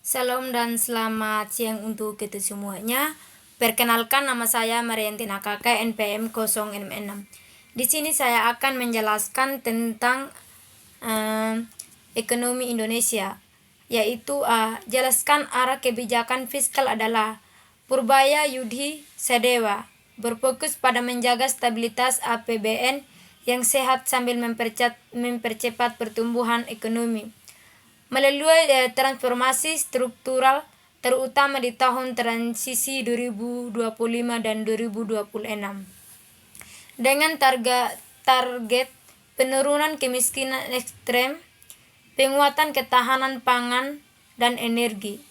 Salam dan selamat siang untuk kita semuanya. Perkenalkan, nama saya Mariantina Kakak, NPM 066. Di sini saya akan menjelaskan tentang ekonomi Indonesia, yaitu jelaskan arah kebijakan fiskal adalah Purbaya Yudhi Sadewa, berfokus pada menjaga stabilitas APBN yang sehat sambil mempercepat pertumbuhan ekonomi melalui transformasi struktural, terutama di tahun transisi 2025 dan 2026. Dengan target penurunan kemiskinan ekstrem, penguatan ketahanan pangan dan energi,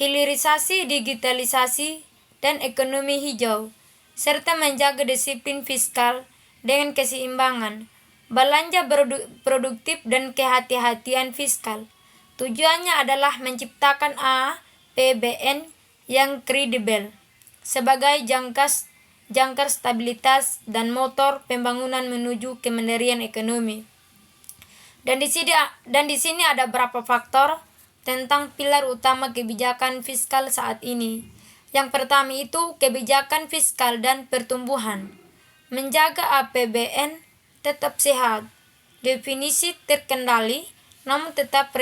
hilirisasi digitalisasi dan ekonomi hijau, serta menjaga disiplin fiskal dengan keseimbangan belanja produktif dan kehati-hatian fiskal. Tujuannya adalah menciptakan APBN yang kredibel sebagai jangkar stabilitas dan motor pembangunan menuju kemandirian ekonomi. Dan di sini ada beberapa faktor tentang pilar utama kebijakan fiskal saat ini. Yang pertama itu kebijakan fiskal dan pertumbuhan. Menjaga APBN tetap sehat, definisi terkendali, namun tetap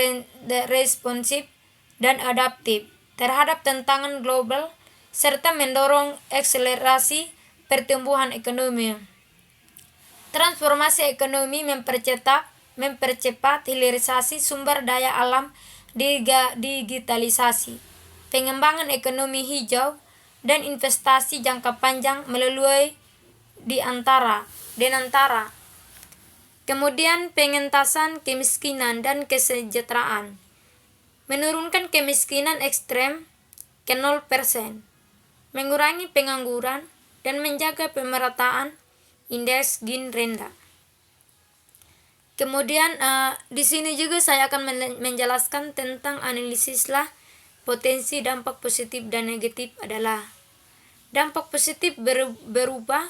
responsif dan adaptif terhadap tantangan global, serta mendorong akselerasi pertumbuhan ekonomi. Transformasi ekonomi mempercepat hilirisasi sumber daya alam, digitalisasi, pengembangan ekonomi hijau, dan investasi jangka panjang melalui antara. Kemudian pengentasan kemiskinan dan kesejahteraan. Menurunkan kemiskinan ekstrem ke 0%, mengurangi pengangguran, dan menjaga pemerataan indeks Gini rendah. Kemudian di sini juga saya akan menjelaskan tentang analisislah potensi dampak positif dan negatif adalah dampak positif berupa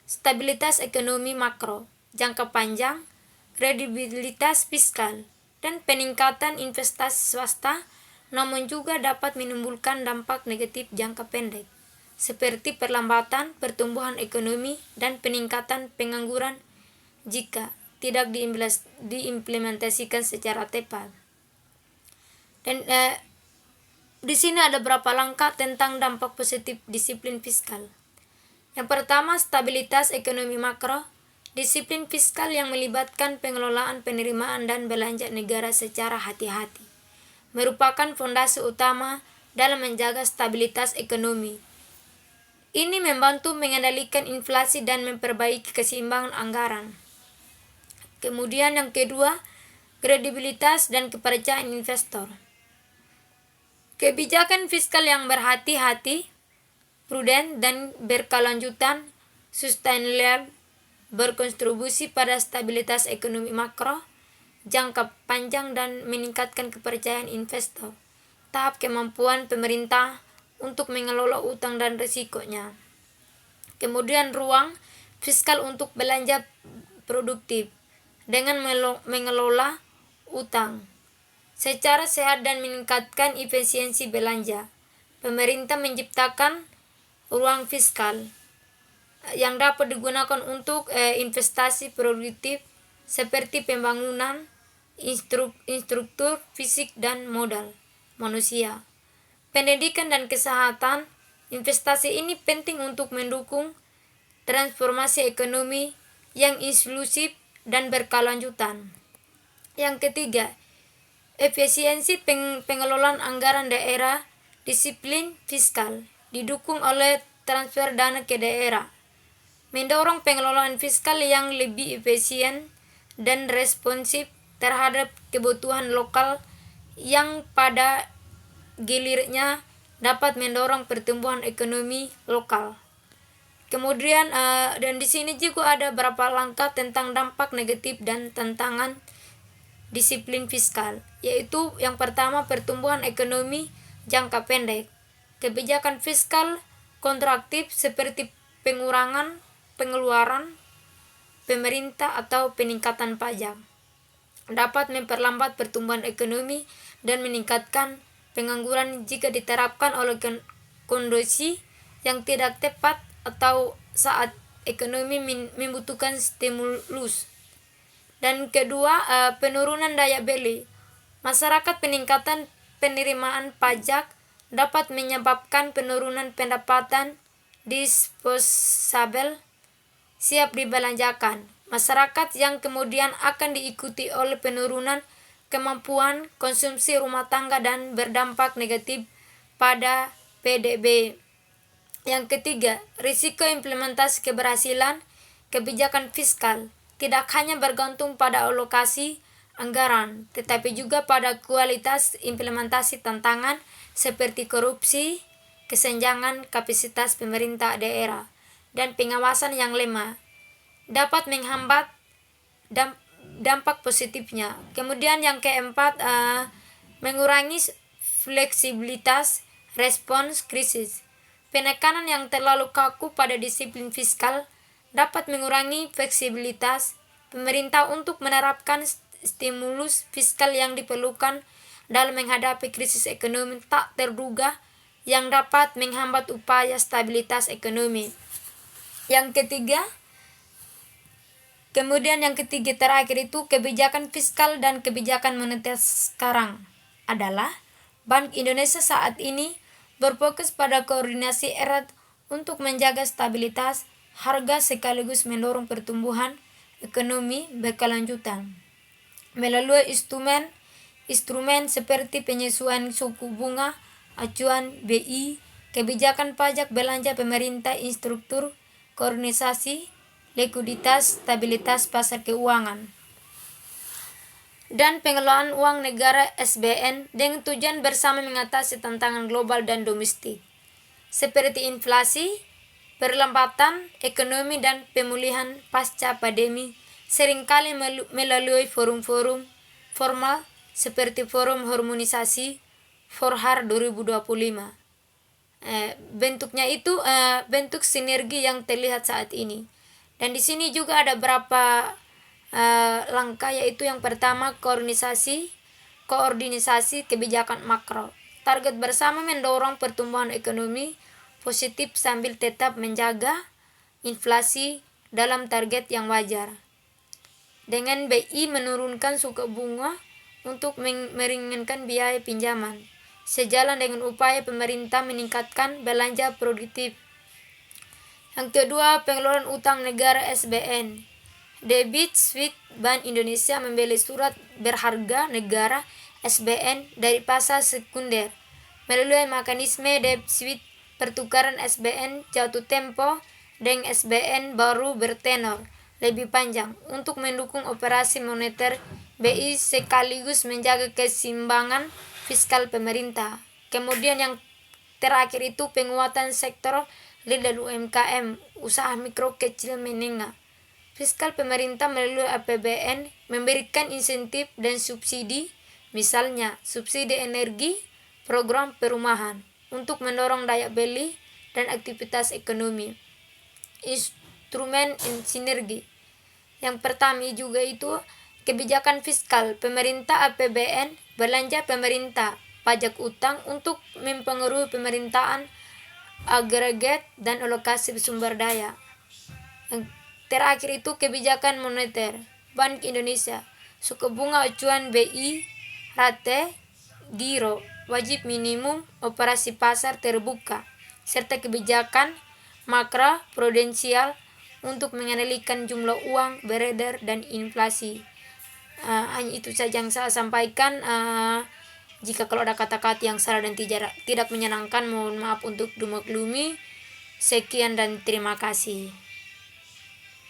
stabilitas ekonomi makro jangka panjang, kredibilitas fiskal, dan peningkatan investasi swasta, namun juga dapat menimbulkan dampak negatif jangka pendek, seperti perlambatan pertumbuhan ekonomi dan peningkatan pengangguran jika tidak diimplementasikan secara tepat. Dan di sini ada beberapa langkah tentang dampak positif disiplin fiskal. Yang pertama, stabilitas ekonomi makro. Disiplin fiskal yang melibatkan pengelolaan penerimaan dan belanja negara secara hati-hati merupakan fondasi utama dalam menjaga stabilitas ekonomi. Ini membantu mengendalikan inflasi dan memperbaiki keseimbangan anggaran. Kemudian yang kedua, kredibilitas dan kepercayaan investor. Kebijakan fiskal yang berhati-hati, prudent, dan berkelanjutan, sustainable, berkontribusi pada stabilitas ekonomi makro jangka panjang dan meningkatkan kepercayaan investor. Tahap kemampuan pemerintah untuk mengelola utang dan risikonya. Kemudian ruang fiskal untuk belanja produktif dengan mengelola utang secara sehat dan meningkatkan efisiensi belanja. Pemerintah menciptakan ruang fiskal yang dapat digunakan untuk investasi produktif seperti pembangunan infrastruktur fisik dan modal manusia, pendidikan dan kesehatan. Investasi ini penting untuk mendukung transformasi ekonomi yang inklusif dan berkelanjutan. Yang ketiga, efisiensi pengelolaan anggaran daerah. Disiplin fiskal didukung oleh transfer dana ke daerah, mendorong pengelolaan fiskal yang lebih efisien dan responsif terhadap kebutuhan lokal yang pada gilirnya dapat mendorong pertumbuhan ekonomi lokal. Kemudian dan di sini juga ada beberapa langkah tentang dampak negatif dan tantangan disiplin fiskal, yaitu yang pertama pertumbuhan ekonomi jangka pendek. Kebijakan fiskal kontraktif seperti pengurangan pengeluaran pemerintah atau peningkatan pajak. dapat memperlambat pertumbuhan ekonomi dan meningkatkan pengangguran jika diterapkan oleh kondisi yang tidak tepat atau saat ekonomi membutuhkan stimulus. Dan kedua, penurunan daya beli. Masyarakat peningkatan penerimaan pajak dapat menyebabkan penurunan pendapatan disposable siap dibelanjakan masyarakat yang kemudian akan diikuti oleh penurunan kemampuan konsumsi rumah tangga dan berdampak negatif pada PDB. Yang ketiga, risiko implementasi keberhasilan kebijakan fiskal tidak hanya bergantung pada alokasi anggaran, tetapi juga pada kualitas implementasi tantangan seperti korupsi, kesenjangan kapasitas pemerintah daerah, dan pengawasan yang lemah dapat menghambat dampak positifnya. Kemudian yang keempat, mengurangi fleksibilitas respons krisis. Penekanan yang terlalu kaku pada disiplin fiskal dapat mengurangi fleksibilitas pemerintah untuk menerapkan stimulus fiskal yang diperlukan dalam menghadapi krisis ekonomi tak terduga yang dapat menghambat upaya stabilitas ekonomi. Yang ketiga terakhir itu kebijakan fiskal dan kebijakan moneter sekarang adalah Bank Indonesia saat ini berfokus pada koordinasi erat untuk menjaga stabilitas harga sekaligus mendorong pertumbuhan ekonomi berkelanjutan melalui instrumen seperti penyesuaian suku bunga acuan BI, kebijakan pajak belanja pemerintah, instruktur koordinasi likuiditas, stabilitas pasar keuangan, dan pengelolaan uang negara SBN dengan tujuan bersama mengatasi tantangan global dan domestik seperti inflasi, perlambatan ekonomi dan pemulihan pasca pandemi, seringkali melalui forum-forum formal seperti Forum Harmonisasi Forhar 2025. Bentuknya itu bentuk sinergi yang terlihat saat ini. Dan di sini juga ada beberapa langkah, yaitu yang pertama koordinasi kebijakan makro. Target bersama mendorong pertumbuhan ekonomi positif sambil tetap menjaga inflasi dalam target yang wajar. Dengan BI menurunkan suku bunga untuk meringankan biaya pinjaman, sejalan dengan upaya pemerintah meningkatkan belanja produktif. Yang kedua, pengelolaan utang negara SBN. Debit Swift Bank Indonesia membeli surat berharga negara SBN dari pasar sekunder melalui mekanisme debit Swift pertukaran SBN jatuh tempo dengan SBN baru bertenor lebih panjang untuk mendukung operasi moneter BI sekaligus menjaga keseimbangan fiskal pemerintah. Kemudian yang terakhir itu penguatan sektor real dan UMKM, usaha mikro kecil menengah. Fiskal pemerintah melalui APBN memberikan insentif dan subsidi, misalnya subsidi energi, program perumahan, untuk mendorong daya beli dan aktivitas ekonomi. Instrumen sinergi. Yang pertama juga itu kebijakan fiskal pemerintah APBN, belanja pemerintah, pajak utang untuk mempengaruhi pemerintahan agregat dan alokasi sumber daya. Yang terakhir itu kebijakan moneter Bank Indonesia, suku bunga acuan BI, rate, giro, wajib minimum, operasi pasar terbuka, serta kebijakan makro prudensial untuk mengendalikan jumlah uang beredar dan inflasi. Hanya itu saja yang saya sampaikan. Jika kalau ada kata-kata yang salah dan tidak menyenangkan, mohon maaf untuk dimaklumi. Sekian dan terima kasih.